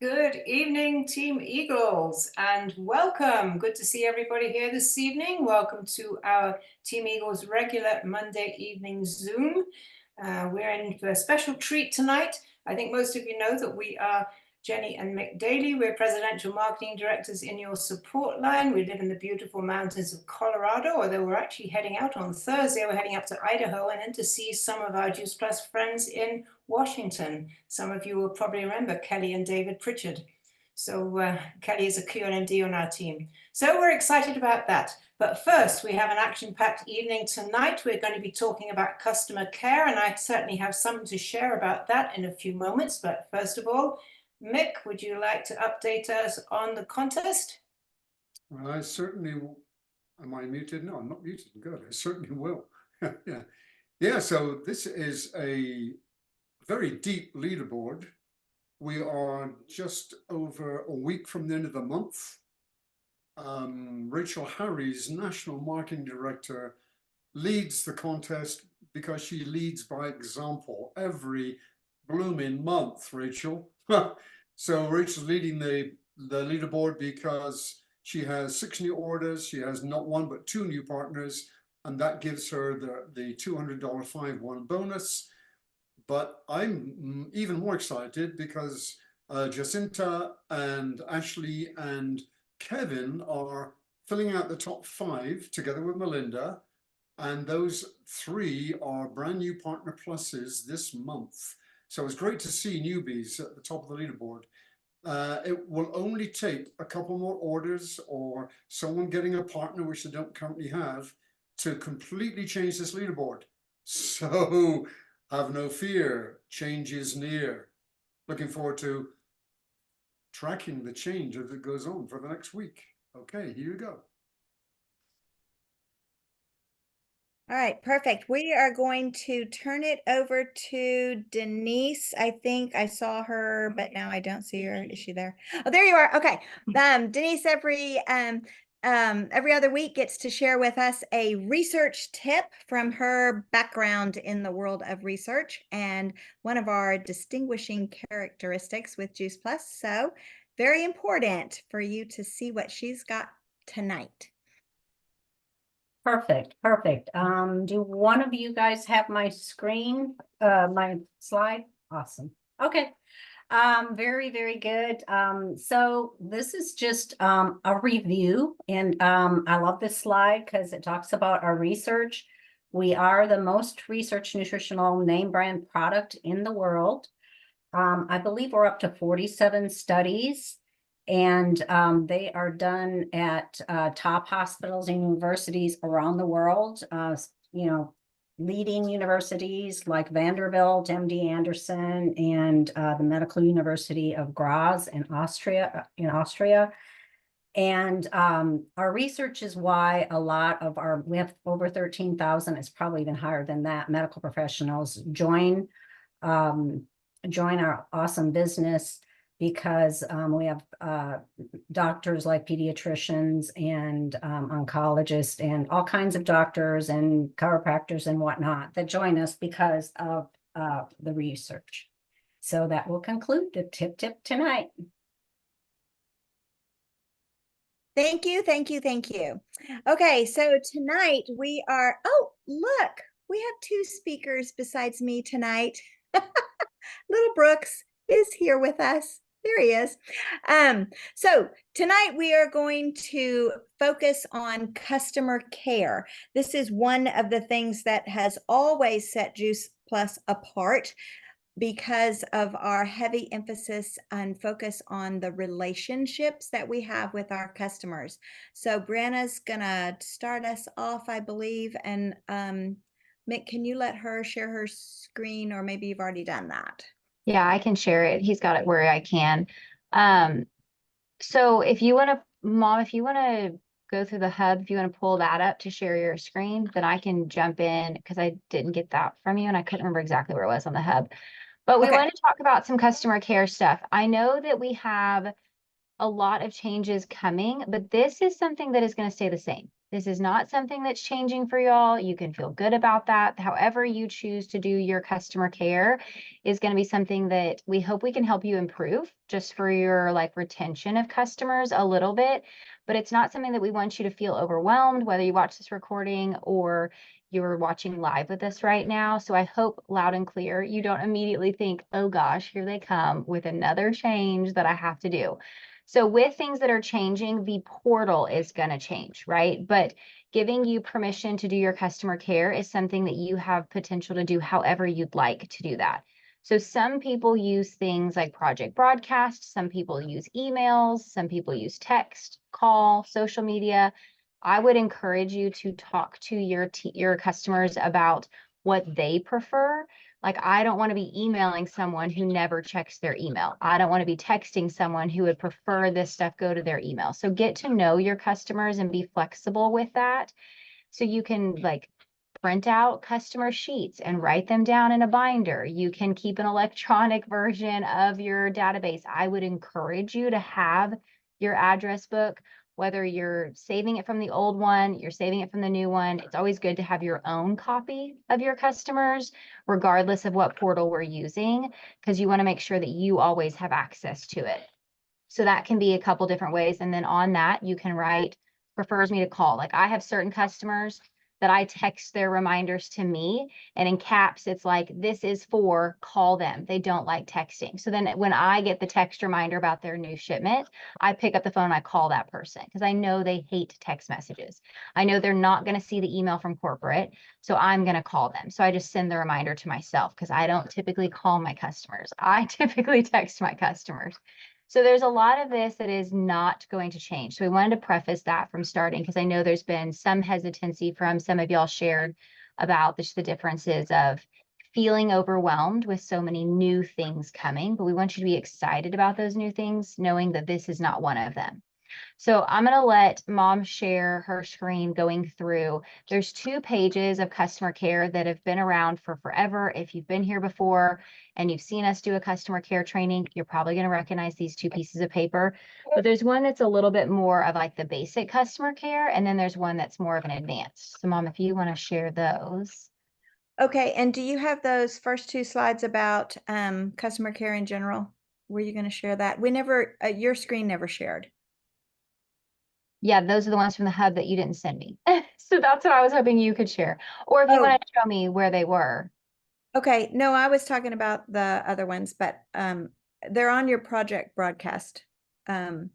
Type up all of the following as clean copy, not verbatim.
Good evening, Team Eagles, and welcome. Good to see everybody here this evening. Welcome to our Team Eagles regular Monday evening Zoom. We're in for a special treat tonight. I think most of you know that we are Jenny and Mick Daly. We're Presidential Marketing Directors in your support line. We live in the beautiful mountains of Colorado, although we're actually heading out on Thursday. We're heading up to Idaho and then to see some of our Juice Plus friends in Washington. Some of you will probably remember Kelly and David Pritchard. So Kelly is a QNMD on our team. So we're excited about that. But first, we have an action-packed evening tonight. We're going to be talking about customer care, and I certainly have something to share about that in a few moments. But first of all, Mick, would you like to update us on the contest? I certainly will. Am I muted? No, I'm not muted. Good. I certainly will. Yeah. So this is a very deep leaderboard. We are just over a week from the end of the month. Rachel Harries, National Marketing Director, leads the contest because she leads by example every blooming month, Rachel. So Rachel's leading the leaderboard because she has 6 new orders. She has not one, but 2 new partners, and that gives her the $200 5-1 bonus. But I'm even more excited because Jacinta and Ashley and Kevin are filling out the top 5 together with Melinda. And those 3 are brand new partner pluses this month. So it's great to see newbies at the top of the leaderboard. It will only take a couple more orders or someone getting a partner, which they don't currently have, to completely change this leaderboard. So have no fear, change is near. Looking forward to tracking the change as it goes on for the next week. Okay, here you go. All right, perfect. We are going to turn it over to Denise. I think I saw her, but now I don't see her. Is she there? Oh, there you are. Okay. Denise every other week gets to share with us a research tip from her background in the world of research and one of our distinguishing characteristics with Juice Plus. So very important for you to see what she's got tonight. Perfect. Do one of you guys have my screen, my slide? Awesome. Okay. Very, very good. So this is just a review, and I love this slide because it talks about our research. We are the most researched nutritional name brand product in the world. I believe we're up to 47 studies. And they are done at top hospitals and universities around the world, leading universities like Vanderbilt, MD Anderson, and the Medical University of Graz in Austria. And our research is why a lot of we have over 13,000, it's probably even higher than that, medical professionals join our awesome business, because we have doctors like pediatricians and oncologists and all kinds of doctors and chiropractors and whatnot that join us because of the research. So that will conclude the tip tonight. Thank you. Okay, so tonight we are, oh, look, we have 2 speakers besides me tonight. Little Brooks is here with us. There he is. So tonight we are going to focus on customer care. This is one of the things that has always set Juice Plus apart because of our heavy emphasis and focus on the relationships that we have with our customers. So Brianna's gonna start us off, I believe, and Mick, can you let her share her screen, or maybe you've already done that? Yeah, I can share it. He's got it where I can. So if you want to, Mom, if you want to go through the hub, if you want to pull that up to share your screen, then I can jump in because I didn't get that from you and I couldn't remember exactly where it was on the hub. But we want to talk about some customer care stuff. I know that we have a lot of changes coming, but this is something that is going to stay the same. This is not something that's changing for y'all. You can feel good about that. However you choose to do your customer care is going to be something that we hope we can help you improve just for your like retention of customers a little bit. But it's not something that we want you to feel overwhelmed, whether you watch this recording or you're watching live with us right now. So I hope loud and clear, you don't immediately think, oh gosh, here they come with another change that I have to do. So with things that are changing, the portal is going to change, right? But giving you permission to do your customer care is something that you have potential to do however you'd like to do that. So some people use things like Project Broadcast, some people use emails, some people use text, call, social media. I would encourage you to talk to your customers about what they prefer. Like, I don't want to be emailing someone who never checks their email. I don't want to be texting someone who would prefer this stuff go to their email. So get to know your customers and be flexible with that. So you can like print out customer sheets and write them down in a binder. You can keep an electronic version of your database. I would encourage you to have your address book, whether you're saving it from the old one, you're saving it from the new one. It's always good to have your own copy of your customers, regardless of what portal we're using, because you want to make sure that you always have access to it. So that can be a couple different ways. And then on that, you can write prefers me to call. Like, I have certain customers that I text their reminders to me, and in caps, it's like, this is for call them. They don't like texting. So then when I get the text reminder about their new shipment, I pick up the phone and I call that person because I know they hate text messages. I know they're not going to see the email from corporate, so I'm going to call them. So I just send the reminder to myself because I don't typically call my customers. I typically text my customers. So there's a lot of this that is not going to change. So we wanted to preface that from starting, because I know there's been some hesitancy from some of y'all shared about the differences of feeling overwhelmed with so many new things coming, but we want you to be excited about those new things, knowing that this is not one of them. So I'm going to let Mom share her screen going through. There's 2 pages of customer care that have been around for forever. If you've been here before and you've seen us do a customer care training, you're probably going to recognize these 2 pieces of paper. But there's one that's a little bit more of like the basic customer care, and then there's one that's more of an advanced. So Mom, if you want to share those. Okay, and do you have those first 2 slides about customer care in general? Were you going to share that? We never, your screen never shared. Yeah, those are the ones from the hub that you didn't send me. So that's what I was hoping you could share. Or if you want to show me where they were. Okay, no, I was talking about the other ones, but they're on your Project Broadcast. Okay,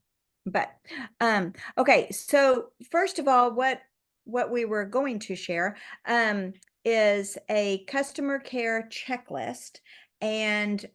so first of all, what we were going to share is a customer care checklist, and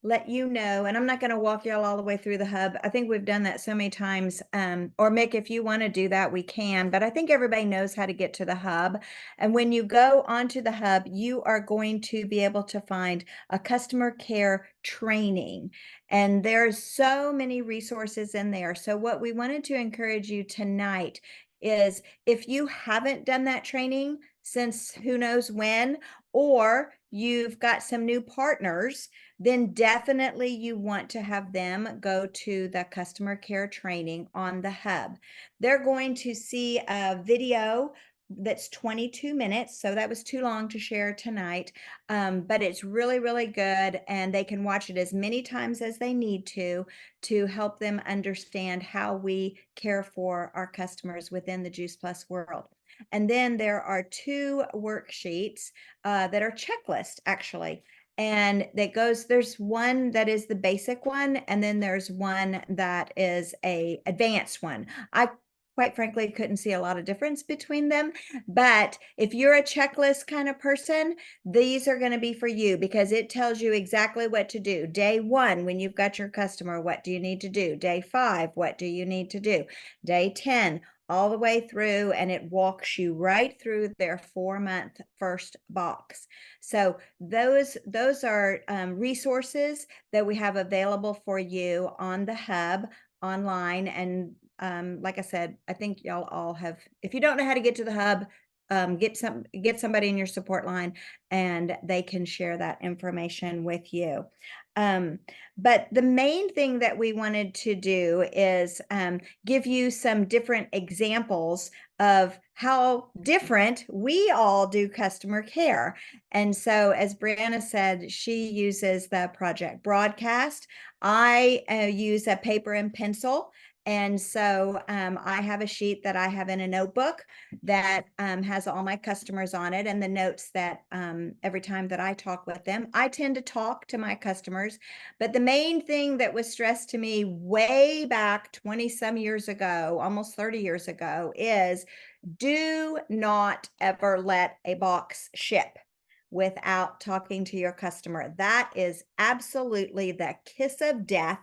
let you know, and I'm not going to walk y'all all the way through the hub. I think we've done that so many times. Or Mick, if you want to do that, we can, but I think everybody knows how to get to the hub. And when you go onto the hub, you are going to be able to find a customer care training. And there's so many resources in there. So what we wanted to encourage you tonight is, if you haven't done that training since who knows when, or you've got some new partners, then definitely you want to have them go to the customer care training on the hub. They're going to see a video that's 22 minutes. So that was too long to share tonight. But it's really, really good. And they can watch it as many times as they need to help them understand how we care for our customers within the Juice Plus world. And then there are 2 worksheets that are checklists, actually. And that goes, there's one that is the basic one, and then there's one that is a advanced one. I quite frankly couldn't see a lot of difference between them, but if you're a checklist kind of person, these are going to be for you, because it tells you exactly what to do. Day 1, when you've got your customer, what do you need to do? Day 5, what do you need to do? Day 10, all the way through, and it walks you right through their 4-month first box. So those are resources that we have available for you on the hub online. And like I said, I think y'all all have, if you don't know how to get to the hub, get somebody in your support line and they can share that information with you. But the main thing that we wanted to do is give you some different examples of how different we all do customer care. And so, as Brianna said, she uses the Project Broadcast. I use a paper and pencil. And so I have a sheet that I have in a notebook that has all my customers on it and the notes that every time that I talk with them, I tend to talk to my customers. But the main thing that was stressed to me way back 20 some years ago, almost 30 years ago, is do not ever let a box ship without talking to your customer. That is absolutely the kiss of death.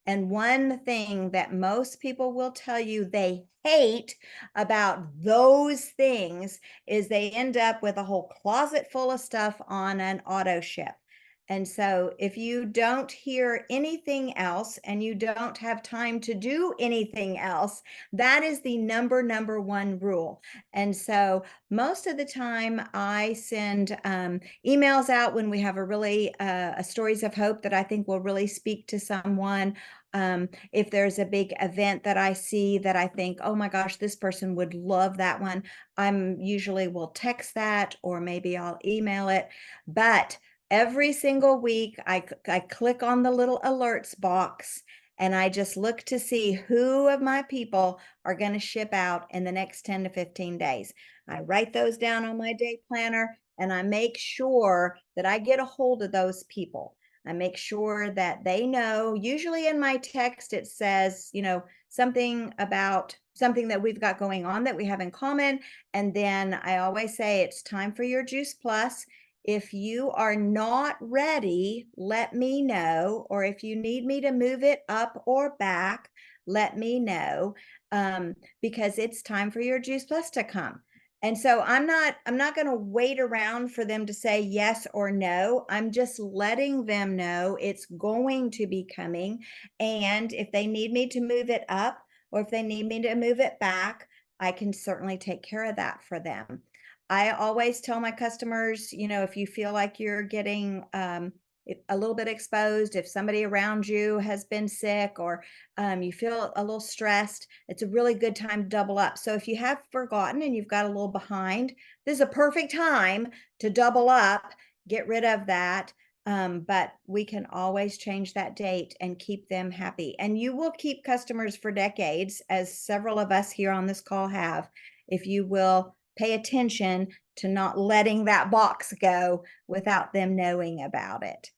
And one thing that most people will tell you they hate about those things is they end up with a whole closet full of stuff on an auto ship. And so if you don't hear anything else and you don't have time to do anything else, that is the number one rule. And so most of the time I send emails out when we have a really a stories of hope that I think will really speak to someone. If there's a big event that I see that I think, oh my gosh, this person would love that one, I'm usually will text that, or maybe I'll email it. But every single week, I click on the little alerts box and I just look to see who of my people are going to ship out in the next 10 to 15 days. I write those down on my day planner and I make sure that I get a hold of those people. I make sure that they know. Usually in my text, it says, something about something that we've got going on that we have in common. And then I always say it's time for your Juice Plus. If you are not ready, let me know. Or if you need me to move it up or back, let me know, because it's time for your Juice Plus to come. And so I'm not going to wait around for them to say yes or no. I'm just letting them know it's going to be coming. And if they need me to move it up or if they need me to move it back, I can certainly take care of that for them. I always tell my customers, if you feel like you're getting a little bit exposed, if somebody around you has been sick or you feel a little stressed, it's a really good time to double up. So if you have forgotten and you've got a little behind, this is a perfect time to double up, get rid of that. But we can always change that date and keep them happy. And you will keep customers for decades, as several of us here on this call have, if you will pay attention to not letting that box go without them knowing about it.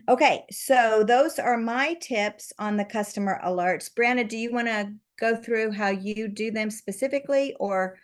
Okay, so those are my tips on the customer alerts. Brianna, do you want to go through how you do them specifically, or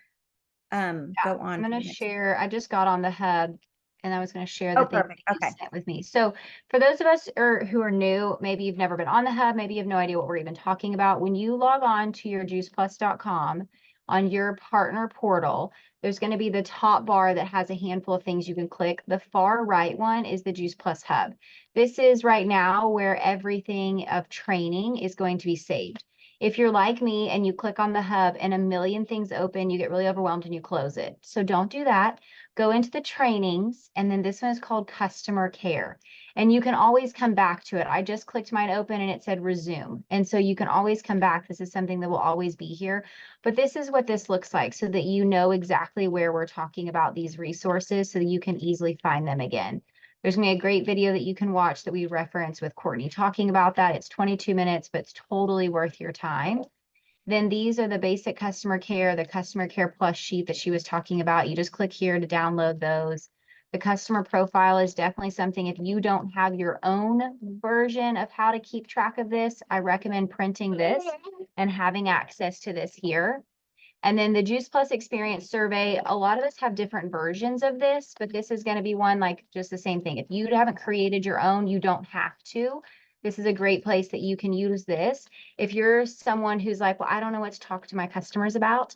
go on? I'm going to share. I just got on the hub and I was going to share the thing that you sent with me. So for those of us who are new, maybe you've never been on the hub, maybe you have no idea what we're even talking about. When you log on to your juiceplus.com on your partner portal, there's going to be the top bar that has a handful of things you can click. The far right one is the Juice Plus Hub. This is right now where everything of training is going to be saved. If you're like me and you click on the hub and a million things open, you get really overwhelmed and you close it. So don't do that. Go into the trainings, and then this one is called customer care. And you can always come back to it. I just clicked mine open and it said resume. And so you can always come back. This is something that will always be here. But this is what this looks like so that you know exactly where we're talking about these resources so that you can easily find them again. There's going to be a great video that you can watch that we reference with Courtney talking about that. It's 22 minutes, but it's totally worth your time. Then these are the basic customer care, the customer care plus sheet that she was talking about. You just click here to download those. The customer profile is definitely something, if you don't have your own version of how to keep track of this, I recommend printing this and having access to this here. And then the Juice Plus Experience Survey, a lot of us have different versions of this, but this is going to be one like just the same thing. If you haven't created your own, you don't have to. This is a great place that you can use this. If you're someone who's like, well, I don't know what to talk to my customers about,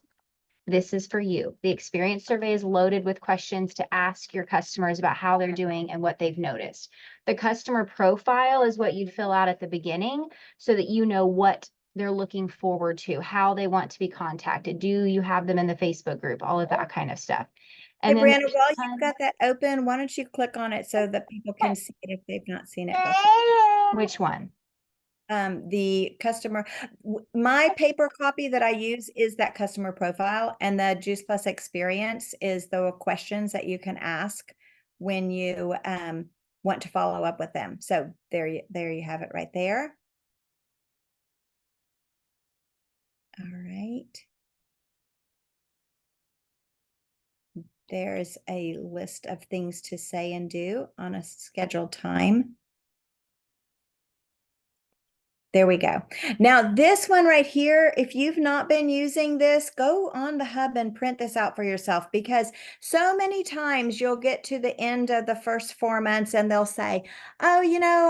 this is for you. The Experience Survey is loaded with questions to ask your customers about how they're doing and what they've noticed. The customer profile is what you'd fill out at the beginning so that you know what they're looking forward to, how they want to be contacted. Do you have them in the Facebook group? All of that kind of stuff. And hey, Brianna, while you've got that open, why don't you click on it so that people can see it if they've not seen it before? Which one? the customer, my paper copy that I use is that customer profile, and the Juice Plus experience is the questions that you can ask when you want to follow up with them. So there you have it right there. All right. There's a list of things to say and do on a scheduled time. There we go. Now this one right here, if you've not been using this, go on the hub and print this out for yourself, because so many times you'll get to the end of the first 4 months and they'll say, oh,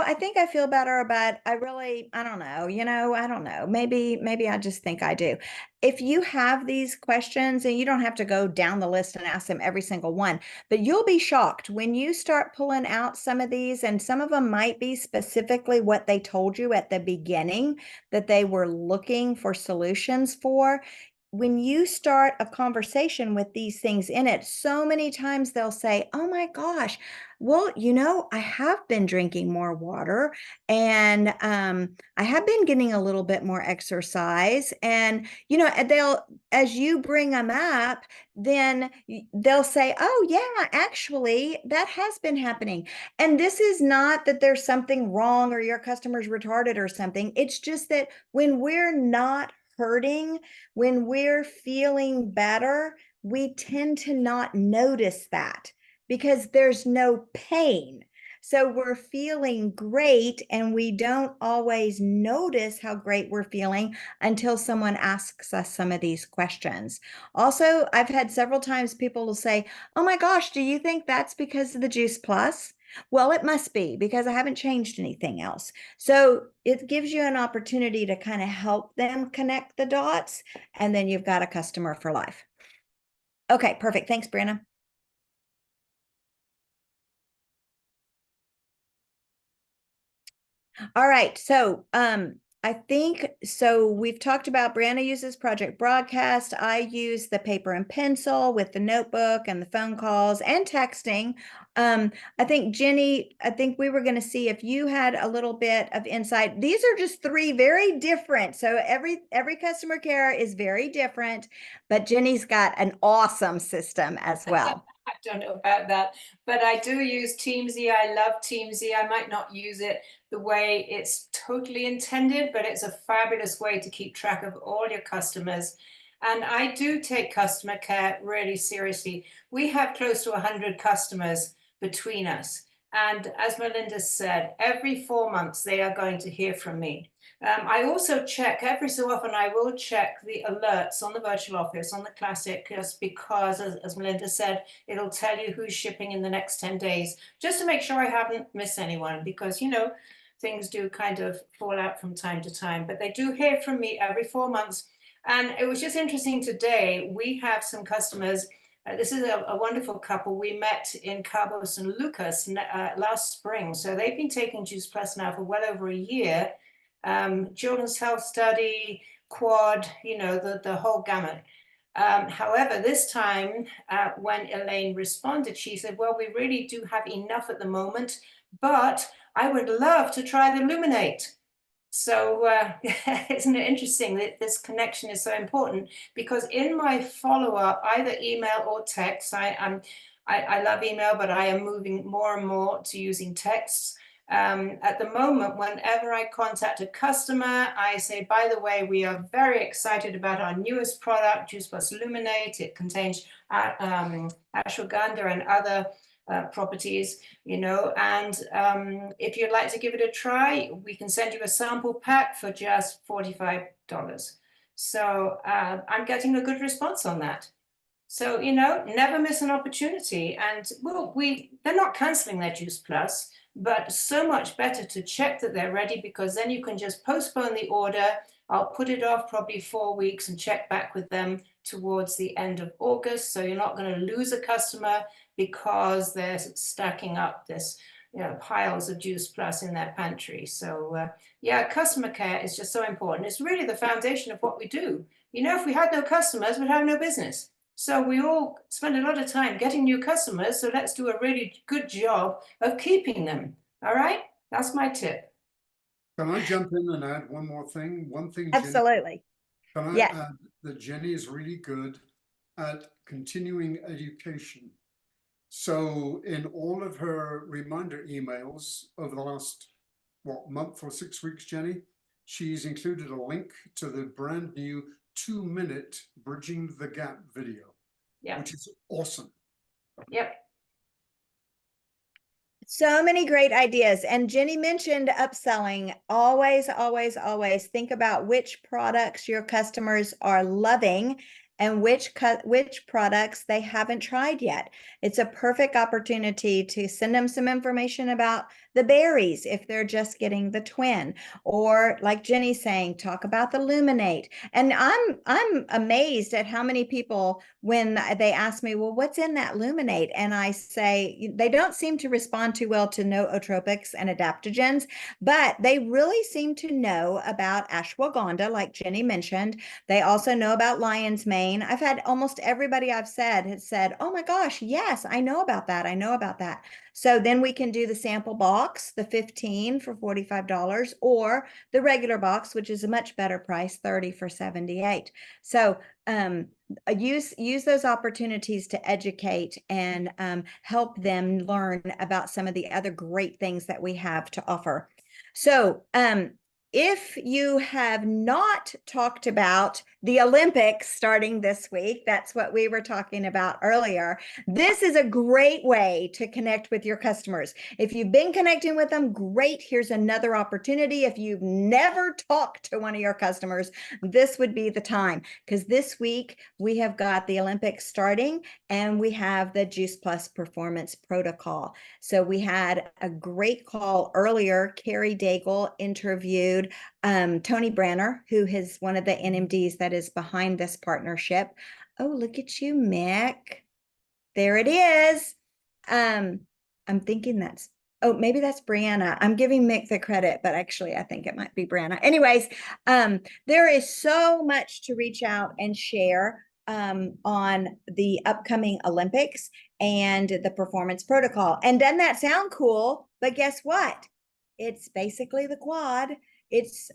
I think I feel better, but I don't know, I don't know. Maybe I just think I do. If you have these questions, and you don't have to go down the list and ask them every single one, but you'll be shocked when you start pulling out some of these, and some of them might be specifically what they told you at the beginning that they were looking for solutions for. When you start a conversation with these things in it, so many times they'll say, oh my gosh, well, I have been drinking more water, and I have been getting a little bit more exercise. And, as you bring them up, then they'll say, oh yeah, actually that has been happening. And this is not that there's something wrong or your customer's retarded or something. It's just that when we're not hurting, when we're feeling better, we tend to not notice that because there's no pain. So we're feeling great, and we don't always notice how great we're feeling until someone asks us some of these questions. Also, I've had several times people will say, oh my gosh, do you think that's because of the Juice Plus? Well, it must be, because I haven't changed anything else. So it gives you an opportunity to kind of help them connect the dots, and then you've got a customer for life. Okay, perfect. Thanks, Brianna. All right. So I think, so we've talked about Brianna uses Project Broadcast. I use the paper and pencil with the notebook and the phone calls and texting. I think Jenny, we were going to see if you had a little bit of insight. These are just 3 very different. So every customer care is very different, but Jenny's got an awesome system as well. I don't know about that, but I do use Teamsy. I love Teamsy. I might not use it the way it's totally intended, but it's a fabulous way to keep track of all your customers. And I do take customer care really seriously. We have close to 100 customers between us. And as Melinda said, every 4 months they are going to hear from me. I also check every so often, I will check the alerts on the virtual office, on the Classic, just because, as Melinda said, it'll tell you who's shipping in the next 10 days, just to make sure I haven't missed anyone, because, things do kind of fall out from time to time. But they do hear from me every 4 months. And it was just interesting today, we have some customers. This is a wonderful couple. We met in Cabo San Lucas last spring. So they've been taking Juice Plus now for well over a year. Children's health study, quad, the whole gamut. However, this time when Elaine responded, she said, well, we really do have enough at the moment, but I would love to try the Luminate. So isn't it interesting that this connection is so important? Because in my follow-up, either email or text, I love email, but I am moving more and more to using texts. At the moment, whenever I contact a customer, I say, by the way, we are very excited about our newest product, Juice Plus Luminate. It contains ashwagandha and other properties, and if you'd like to give it a try, we can send you a sample pack for just $45. So I'm getting a good response on that. So, never miss an opportunity. And well, they're not canceling their Juice Plus, but so much better to check that they're ready, because then you can just postpone the order. I'll put it off probably 4 weeks and check back with them towards the end of August. So you're not going to lose a customer because they're stacking up this, piles of Juice Plus in their pantry. So yeah, customer care is just so important. It's really the foundation of what we do. If we had no customers, we'd have no business. So we all spend a lot of time getting new customers. So let's do a really good job of keeping them. All right, that's my tip. Can I jump in and add one more thing? One thing, Jenny, Absolutely. can I Yes. add that Jenny is really good at continuing education. So in all of her reminder emails over the last, what, month or 6 weeks, Jenny, she's included a link to the brand new 2-minute Bridging the Gap video, Yeah. which is awesome. Yep. So many great ideas. And Jenny mentioned upselling. Always, always, always think about which products your customers are loving and which products they haven't tried yet. It's a perfect opportunity to send them some information about the berries if they're just getting the twin, or like Jenny's saying, talk about the Luminate. And I'm amazed at how many people, when they ask me, well, what's in that Luminate? And I say, they don't seem to respond too well to nootropics and adaptogens, but they really seem to know about ashwagandha, like Jenny mentioned. They also know about lion's mane. I've had almost everybody I've said has said, oh my gosh, yes, I know about that. I know about that. So then we can do the sample box, the 15 for $45, or the regular box, which is a much better price, 30 for $78. So use those opportunities to educate and help them learn about some of the other great things that we have to offer. So if you have not talked about the Olympics starting this week, that's what we were talking about earlier, this is a great way to connect with your customers. If you've been connecting with them, great. Here's another opportunity. If you've never talked to one of your customers, this would be the time, because this week we have got the Olympics starting and we have the Juice Plus Performance Protocol. So we had a great call earlier. Carrie Daigle interviewed Tony Branner, who is one of the NMDs that is behind this partnership. Oh, look at you, Mick. There it is. I'm thinking that's, oh, maybe that's Brianna. I'm giving Mick the credit, but actually I think it might be Brianna. Anyways, there is so much to reach out and share on the upcoming Olympics and the performance protocol. And doesn't that sound cool? But guess what? It's basically the quad. It's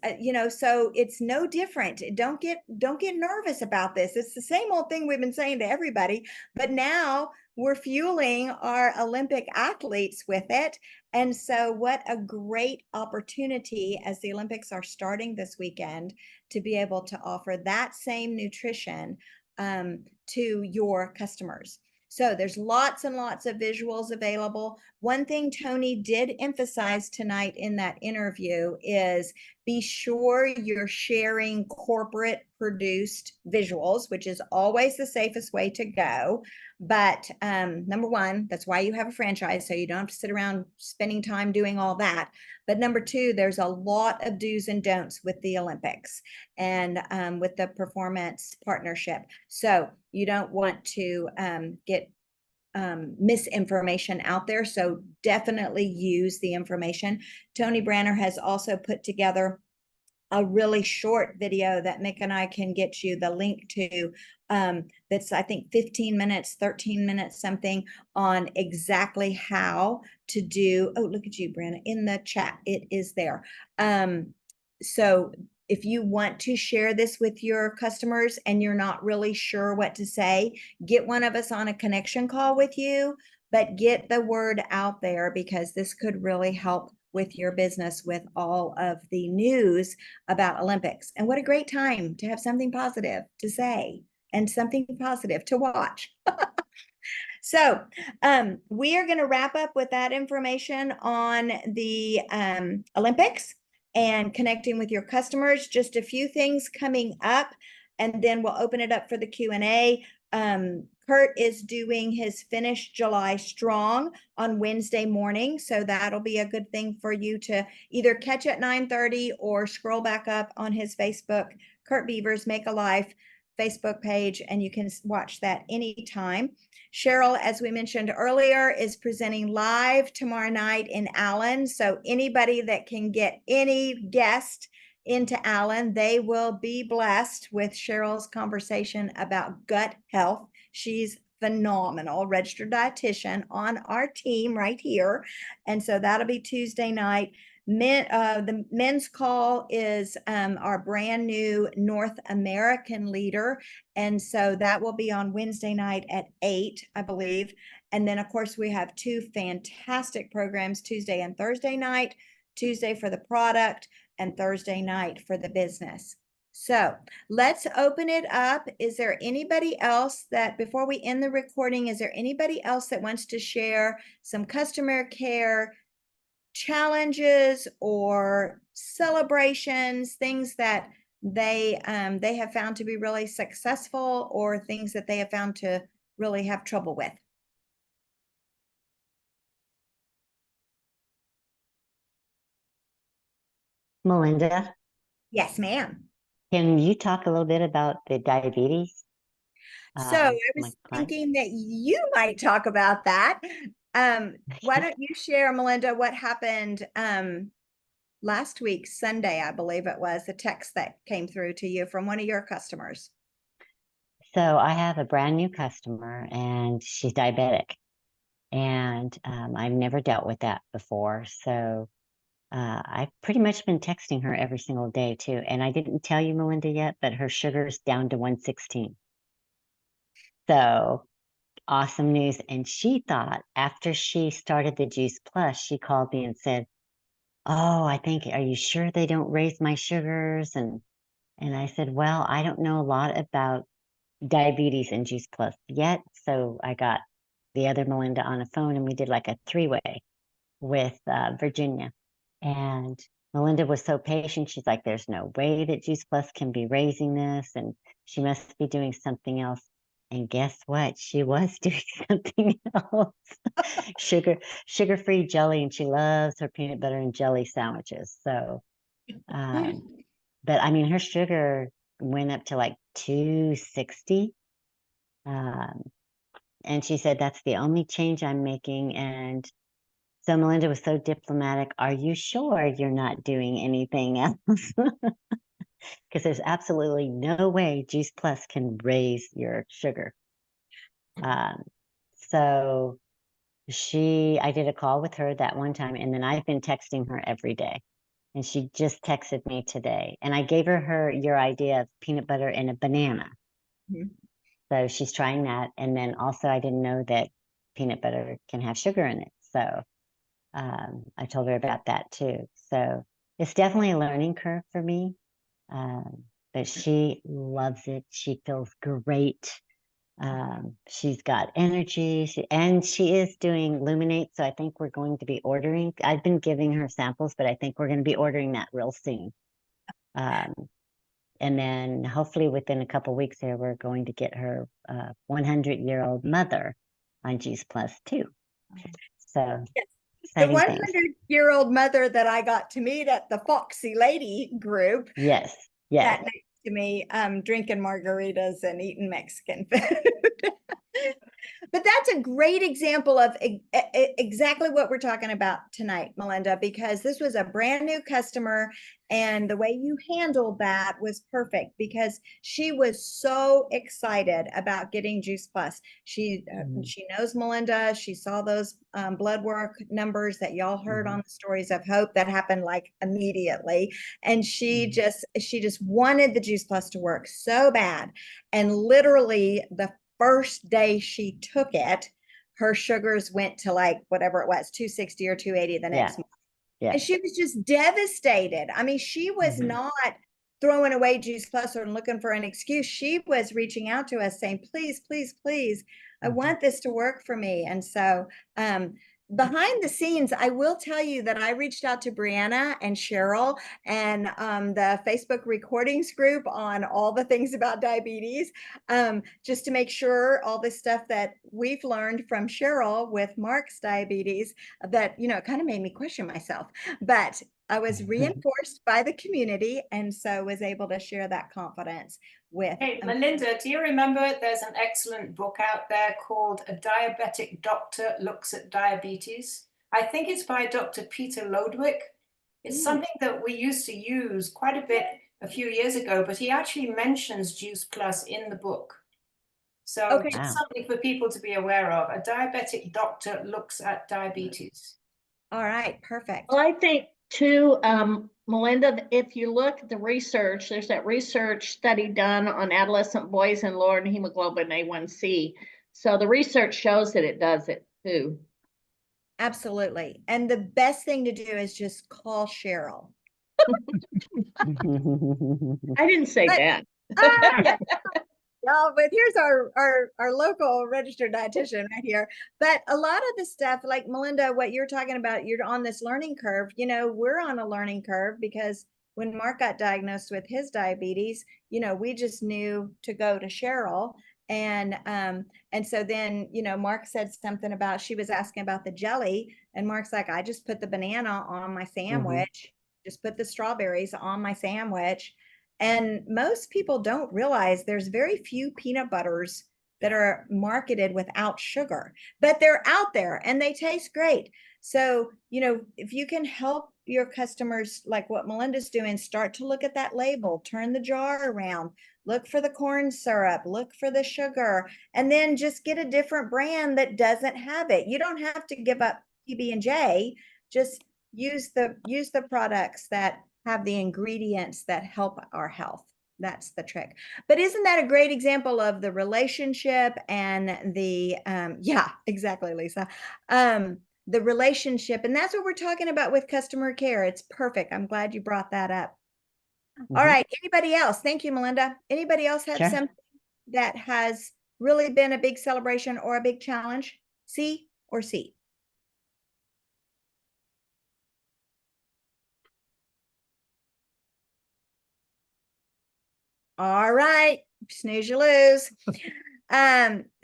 so it's no different. Don't get nervous about this. It's the same old thing we've been saying to everybody, but now we're fueling our Olympic athletes with it. And so what a great opportunity, as the Olympics are starting this weekend, to be able to offer that same nutrition to your customers. So there's lots and lots of visuals available. One thing Tony did emphasize tonight in that interview is be sure you're sharing corporate produced visuals, which is always the safest way to go. But number one, that's why you have a franchise, so you don't have to sit around spending time doing all that. But number two, there's a lot of do's and don'ts with the Olympics and with the performance partnership. So you don't want to get misinformation out there. So definitely use the information. Tony Branner has also put together a really short video that Mick and I can get you the link to, that's I think 15 minutes, 13 minutes, something, on exactly how to do. Oh, look at you, Brianna, in the chat. It is there. So if you want to share this with your customers and you're not really sure what to say, get one of us on a connection call with you, but get the word out there, because this could really help with your business with all of the news about Olympics. And what a great time to have something positive to say and something positive to watch. So we are going to wrap up with that information on the Olympics and connecting with your customers. Just a few things coming up, and then we'll open it up for the Q&A. Kurt is doing his Finish July Strong on Wednesday morning, so that'll be a good thing for you to either catch at 9:30 or scroll back up on his Facebook, Kurt Beavers Make a Life Facebook page, and you can watch that anytime. Cheryl, as we mentioned earlier, is presenting live tomorrow night in Allen. So anybody that can get any guest into Allen, they will be blessed with Cheryl's conversation about gut health. She's phenomenal, registered dietitian on our team right here. And so that'll be Tuesday night. The men's call is our brand new North American leader. And so that will be on Wednesday night at 8, I believe. And then, of course, we have 2 fantastic programs, Tuesday and Thursday night, Tuesday for the product and Thursday night for the business. So let's open it up. Is there anybody else that, before we end the recording, is there anybody else that wants to share some customer care challenges or celebrations, things that they have found to be really successful, or things that they have found to really have trouble with? Melinda, Yes, ma'am. can you talk a little bit about the diabetes? So I was my client? thinking that you might talk about that. Why don't you share, Melinda, what happened last week, Sunday, I believe it was, the text that came through to you from one of your customers. So I have a brand new customer and she's diabetic, and I've never dealt with that before. So I've pretty much been texting her every single day too. And I didn't tell you, Melinda, yet, but her sugar's down to 116. So awesome news. And she thought, after she started the Juice Plus, she called me and said, "Oh, are you sure they don't raise my sugars?" And I said, "Well, I don't know a lot about diabetes and Juice Plus yet." So I got the other Melinda on a phone and we did like a 3-way with Virginia. And Melinda was so patient. She's like, "There's no way that Juice Plus can be raising this, and she must be doing something else." And guess what? She was doing something else. Sugar-free jelly, and she loves her peanut butter and jelly sandwiches. So, but I mean, her sugar went up to like 260. And she said, "That's the only change I'm making." And so Melinda was so diplomatic. "Are you sure you're not doing anything else?" Because there's absolutely no way Juice Plus can raise your sugar. So I did a call with her that one time, and then I've been texting her every day. And she just texted me today. And I gave her your idea of peanut butter and a banana. Mhm. So she's trying that. And then also, I didn't know that peanut butter can have sugar in it. So I told her about that too. So it's definitely a learning curve for me. But she loves it. She feels great. She's got energy, and she is doing Luminate. So I think we're going to be ordering. I've been giving her samples, but I think we're going to be ordering that real soon. And then hopefully within a couple weeks there, we're going to get her 100-year-old mother on Juice Plus too. So The 100-year-old mother that I got to meet at the Foxy Lady group. Yes. Sat next to me, drinking margaritas and eating Mexican food. But that's a great example of exactly what we're talking about tonight, Melinda, because this was a brand new customer, and the way you handled that was perfect, because she was so excited about getting Juice Plus. She knows Melinda. She saw those blood work numbers that y'all heard on the Stories of Hope that happened like immediately, and she just wanted the Juice Plus to work so bad. And literally the first day she took it, her sugars went to like whatever it was, 260 or 280 the next month. Yeah. And she was just devastated. I mean, she was not throwing away Juice Plus or looking for an excuse. She was reaching out to us saying, "Please, please, please, I want this to work for me." And so behind the scenes, I will tell you that I reached out to Brianna and Cheryl and the Facebook recordings group on all the things about diabetes, just to make sure all the stuff that we've learned from Cheryl with Mark's diabetes, that, it kind of made me question myself, but I was reinforced by the community, and so was able to share that confidence with. Hey, Melinda, do you remember there's an excellent book out there called A Diabetic Doctor Looks at Diabetes? I think it's by Dr. Peter Lodwick. It's something that we used to use quite a bit a few years ago, but he actually mentions Juice Plus in the book. So just something for people to be aware of. A Diabetic Doctor Looks at Diabetes. All right, perfect. Well, I think Two, Melinda, if you look at the research, there's that research study done on adolescent boys and lower hemoglobin A1C. So the research shows that it does it too. Absolutely. And the best thing to do is just call Cheryl. I didn't say But- that. No, but here's our local registered dietitian right here. But a lot of the stuff, like Melinda, what you're talking about, you're on this learning curve. You know, we're on a learning curve because when Mark got diagnosed with his diabetes, you know, we just knew to go to Cheryl. And so then, you know, Mark said something about, she was asking about the jelly, and Mark's like, I just put the banana on my sandwich, just put the strawberries on my sandwich. And most people don't realize there's very few peanut butters that are marketed without sugar, but they're out there and they taste great. So, you know, if you can help your customers, like what Melinda's doing, start to look at that label, turn the jar around, look for the corn syrup, look for the sugar, and then just get a different brand that doesn't have it. You don't have to give up PB&J, just use the products that have the ingredients that help our health. That's the trick. But isn't that a great example of the relationship and the, yeah, exactly, Lisa. The relationship, and that's what we're talking about with customer care. It's perfect. I'm glad you brought that up. All right. Anybody else? Thank you, Melinda. Anybody else have Sure. something that has really been a big celebration or a big challenge? C or C? All right, snooze you lose.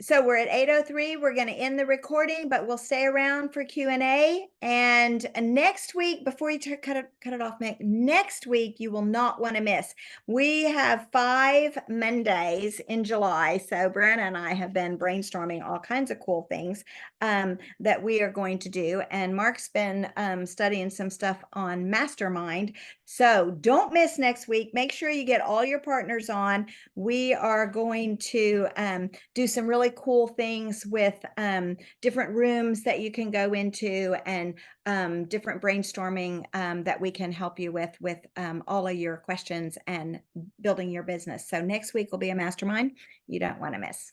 So we're at 8:03. We're going to end the recording, but we'll stay around for Q&A. And next week, before you cut it off, Mick, next week you will not want to miss. We have 5 Mondays in July. So Brenna and I have been brainstorming all kinds of cool things that we are going to do. And Mark's been studying some stuff on Mastermind. So don't miss next week. Make sure you get all your partners on. We are going to do some really cool things with different rooms that you can go into, and different brainstorming that we can help you with all of your questions and building your business. So next week will be a mastermind you don't want to miss.